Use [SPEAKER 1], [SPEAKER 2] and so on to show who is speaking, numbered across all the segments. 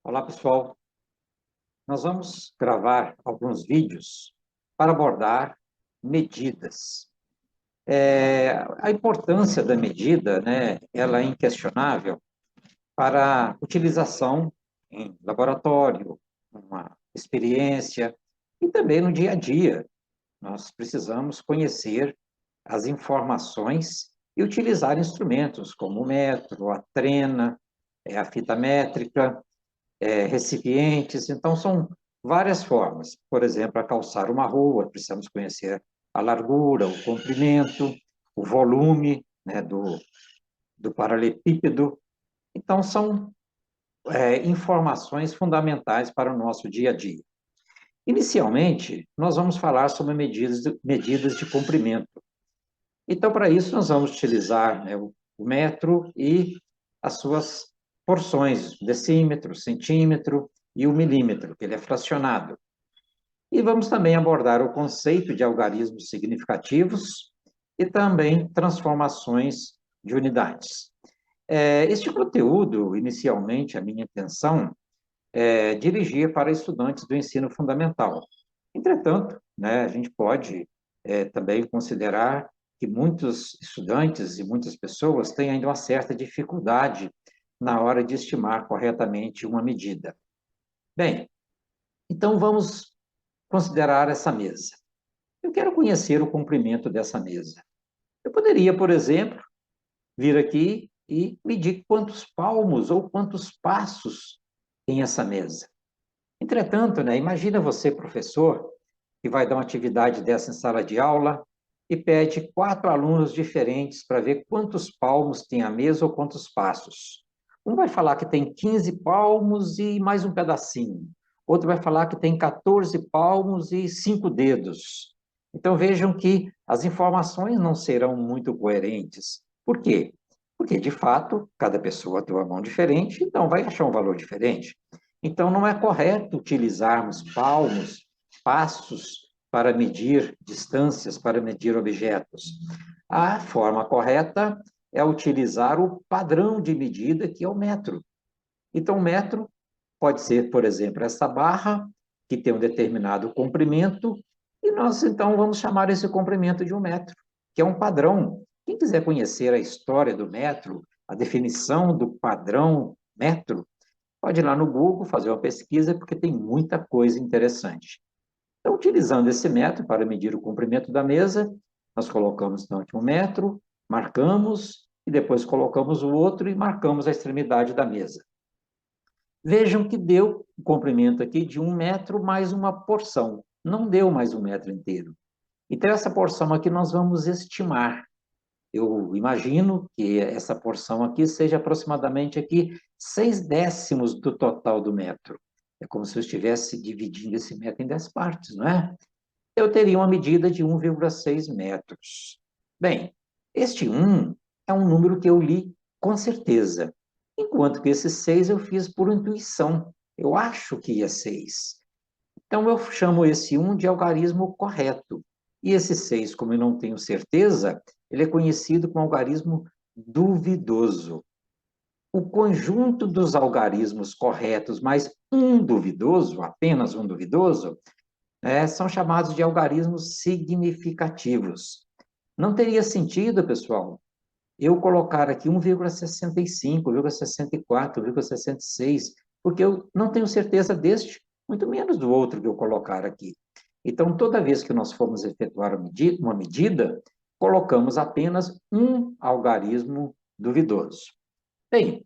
[SPEAKER 1] Olá, pessoal. Nós vamos gravar alguns vídeos para abordar medidas. A importância da medida, né, ela é inquestionável para utilização em laboratório, uma experiência e também no dia a dia. Nós precisamos conhecer as informações e utilizar instrumentos como o metro, a trena, a fita métrica, recipientes. Então, são várias formas. Por exemplo, para calçar uma rua, precisamos conhecer a largura, o comprimento, o volume, né, do paralelepípedo. Então, são informações fundamentais para o nosso dia a dia. Inicialmente, nós vamos falar sobre medidas de comprimento. Então, para isso, nós vamos utilizar, né, o metro e as suas porções, decímetro, centímetro e o milímetro, que ele é fracionado. E vamos também abordar o conceito de algarismos significativos e também transformações de unidades. Este conteúdo, inicialmente, a minha intenção é dirigir para estudantes do ensino fundamental. Entretanto, né, a gente pode também considerar que muitos estudantes e muitas pessoas têm ainda uma certa dificuldade na hora de estimar corretamente uma medida. Bem, então vamos considerar essa mesa. Eu quero conhecer o comprimento dessa mesa. Eu poderia, por exemplo, vir aqui e medir quantos palmos ou quantos passos tem essa mesa. Entretanto, né, imagina você, professor, que vai dar uma atividade dessa em sala de aula e pede 4 alunos diferentes para ver quantos palmos tem a mesa ou quantos passos. Um vai falar que tem 15 palmos e mais um pedacinho. Outro vai falar que tem 14 palmos e 5 dedos. Então vejam que as informações não serão muito coerentes. Por quê? Porque, de fato, cada pessoa tem uma mão diferente, então vai achar um valor diferente. Então, não é correto utilizarmos palmos, passos, para medir distâncias, para medir objetos. A forma correta é utilizar o padrão de medida, que é o metro. Então, o metro pode ser, por exemplo, essa barra, que tem um determinado comprimento, e nós, então, vamos chamar esse comprimento de um metro, que é um padrão. Quem quiser conhecer a história do metro, a definição do padrão metro, pode ir lá no Google fazer uma pesquisa, porque tem muita coisa interessante. Então, utilizando esse método para medir o comprimento da mesa, nós colocamos então aqui um metro, marcamos, e depois colocamos o outro e marcamos a extremidade da mesa. Vejam que deu o comprimento aqui de 1 metro mais uma porção, não deu mais 1 metro inteiro. Então, essa porção aqui nós vamos estimar. Eu imagino que essa porção aqui seja aproximadamente aqui 6/10 do total do metro. É como se eu estivesse dividindo esse metro em 10 partes, não é? Eu teria uma medida de 1,6 metros. Bem, este 1 é um número que eu li com certeza, enquanto que esse 6 eu fiz por intuição. Eu acho que é 6. Então, eu chamo esse 1 de algarismo correto. E esse 6, como eu não tenho certeza, ele é conhecido como algarismo duvidoso. O conjunto dos algarismos corretos mais um duvidoso, apenas um duvidoso, são chamados de algarismos significativos. Não teria sentido, pessoal, eu colocar aqui 1,65, 1,64, 1,66, porque eu não tenho certeza deste, muito menos do outro que eu colocar aqui. Então, toda vez que nós formos efetuar uma medida, colocamos apenas um algarismo duvidoso. Bem,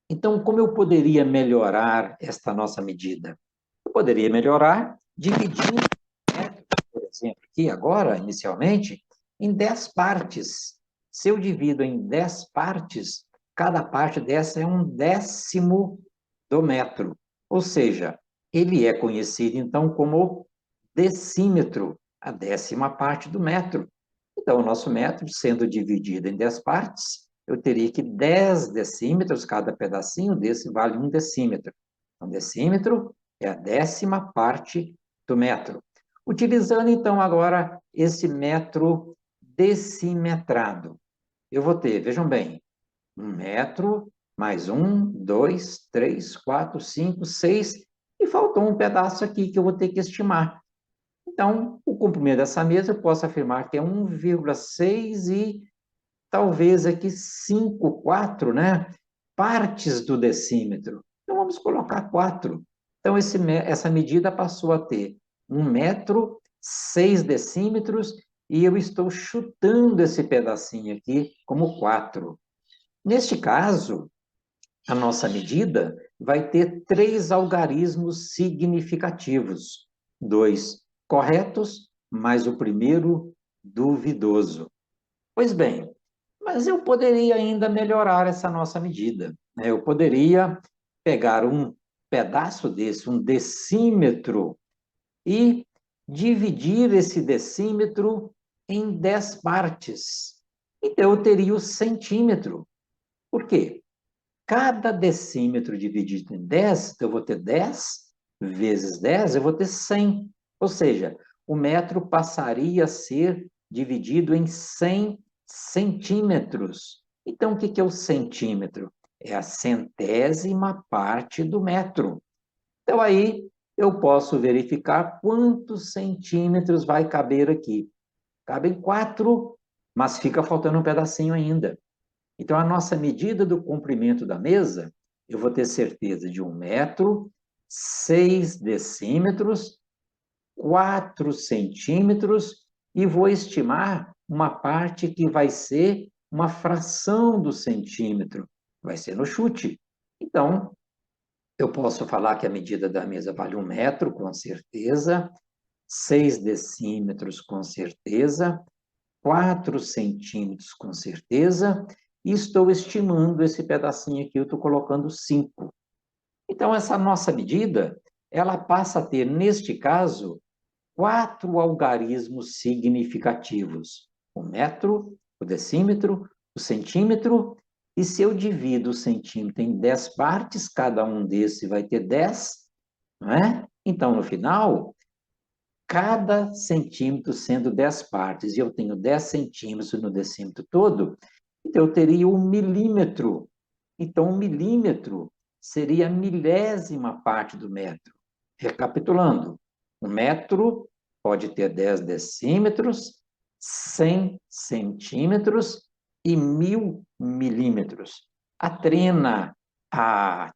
[SPEAKER 1] então, como eu poderia melhorar esta nossa medida? Eu poderia melhorar dividindo, por exemplo, aqui agora, inicialmente, em 10 partes. Se eu divido em 10 partes, cada parte dessa é 1/10 do metro. Ou seja, ele é conhecido, então, como decímetro, a 10ª parte do metro. Então, o nosso metro, sendo dividido em 10 partes, eu teria que 10 decímetros, cada pedacinho desse vale 1 decímetro. Então, decímetro é a 10ª parte do metro. Utilizando, então, agora esse metro decimetrado, eu vou ter, vejam bem, 1 metro Mais 1, 2, 3, 4, 5, 6, e faltou um pedaço aqui que eu vou ter que estimar. Então, o comprimento dessa mesa eu posso afirmar que é 1,6 e talvez aqui 5, 4, né? Partes do decímetro. Então, vamos colocar 4. Então, essa medida passou a ter 1 metro, 6 decímetros, e eu estou chutando esse pedacinho aqui como 4. Neste caso, a nossa medida vai ter 3 algarismos significativos. 2 corretos, mais o primeiro duvidoso. Pois bem, mas eu poderia ainda melhorar essa nossa medida, né? Eu poderia pegar um pedaço desse, um decímetro, e dividir esse decímetro em 10 partes. Então, eu teria o centímetro. Por quê? Cada decímetro dividido em 10, eu vou ter 10 vezes 10, eu vou ter 100. Ou seja, o metro passaria a ser dividido em 100 centímetros. Então, o que é o centímetro? É a centésima parte do metro. Então, aí eu posso verificar quantos centímetros vai caber aqui. Cabem 4, mas fica faltando um pedacinho ainda. Então, a nossa medida do comprimento da mesa, eu vou ter certeza de 1 metro, 6 decímetros, 4 centímetros, e vou estimar uma parte que vai ser uma fração do centímetro, vai ser no chute. Então, eu posso falar que a medida da mesa vale 1 metro, com certeza, 6 decímetros, com certeza, 4 centímetros, com certeza, e estou estimando esse pedacinho aqui, eu estou colocando 5. Então, essa nossa medida, ela passa a ter, neste caso, 4 algarismos significativos: o metro, o decímetro, o centímetro, e se eu divido o centímetro em 10 partes, cada um desses vai ter 10, não é? Então, no final, cada centímetro sendo 10 partes, e eu tenho 10 centímetros no decímetro todo, então eu teria 1 milímetro. Então, 1 milímetro seria a milésima parte do metro. Recapitulando, 1 metro pode ter 10 decímetros, 100 centímetros e 1000 milímetros. A trena, a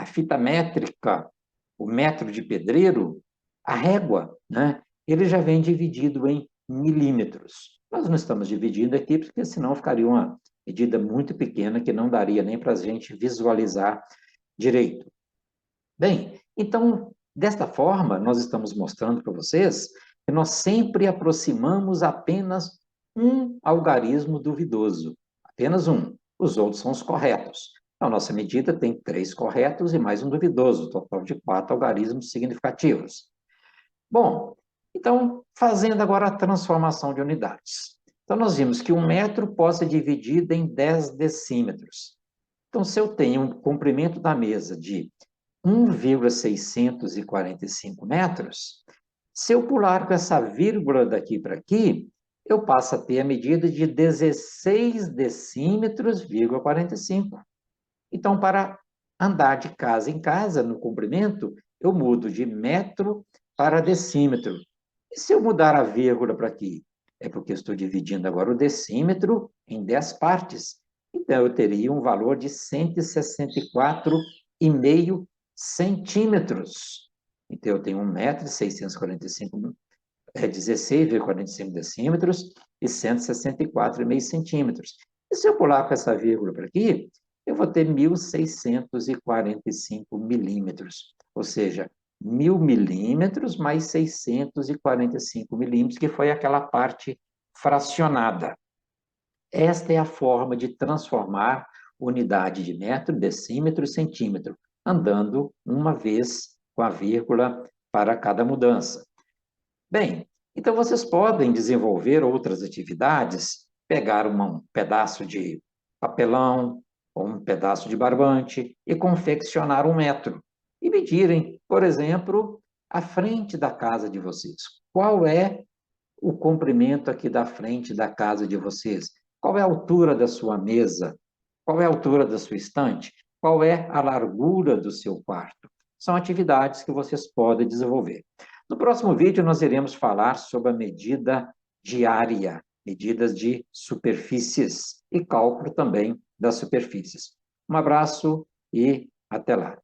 [SPEAKER 1] fita métrica, o metro de pedreiro, a régua, né? Ele já vem dividido em milímetros. Nós não estamos dividindo aqui, porque senão ficaria uma medida muito pequena que não daria nem para a gente visualizar direito. Bem, então, desta forma, nós estamos mostrando para vocês que nós sempre aproximamos apenas um algarismo duvidoso, apenas um. Os outros são os corretos. A nossa medida tem 3 corretos e mais um duvidoso, total de 4 algarismos significativos. Bom, então, fazendo agora a transformação de unidades. Então, nós vimos que 1 metro pode ser dividido em 10 decímetros. Então, se eu tenho um comprimento da mesa de 1,645 metros, se eu pular com essa vírgula daqui para aqui, eu passo a ter a medida de 16 decímetros, 45. Então, para andar de casa em casa, no comprimento, eu mudo de metro para decímetro. E se eu mudar a vírgula para aqui? É porque eu estou dividindo agora o decímetro em 10 partes. Então, eu teria um valor de 164,5 centímetros. Então, eu tenho 1 metro e 645, 16,45 decímetros e 164,5 centímetros. E se eu pular com essa vírgula para aqui, eu vou ter 1.645 milímetros, ou seja, 1.000 milímetros mais 645 milímetros, que foi aquela parte fracionada. Esta é a forma de transformar unidade de metro, decímetro e centímetro, andando uma vez com a vírgula para cada mudança. Bem, então vocês podem desenvolver outras atividades, pegar um pedaço de papelão ou um pedaço de barbante e confeccionar 1 metro. E medirem, por exemplo, a frente da casa de vocês. Qual é o comprimento aqui da frente da casa de vocês? Qual é a altura da sua mesa? Qual é a altura da sua estante? Qual é a largura do seu quarto? São atividades que vocês podem desenvolver. No próximo vídeo, nós iremos falar sobre a medida diária, medidas de superfícies e cálculo também das superfícies. Um abraço e até lá.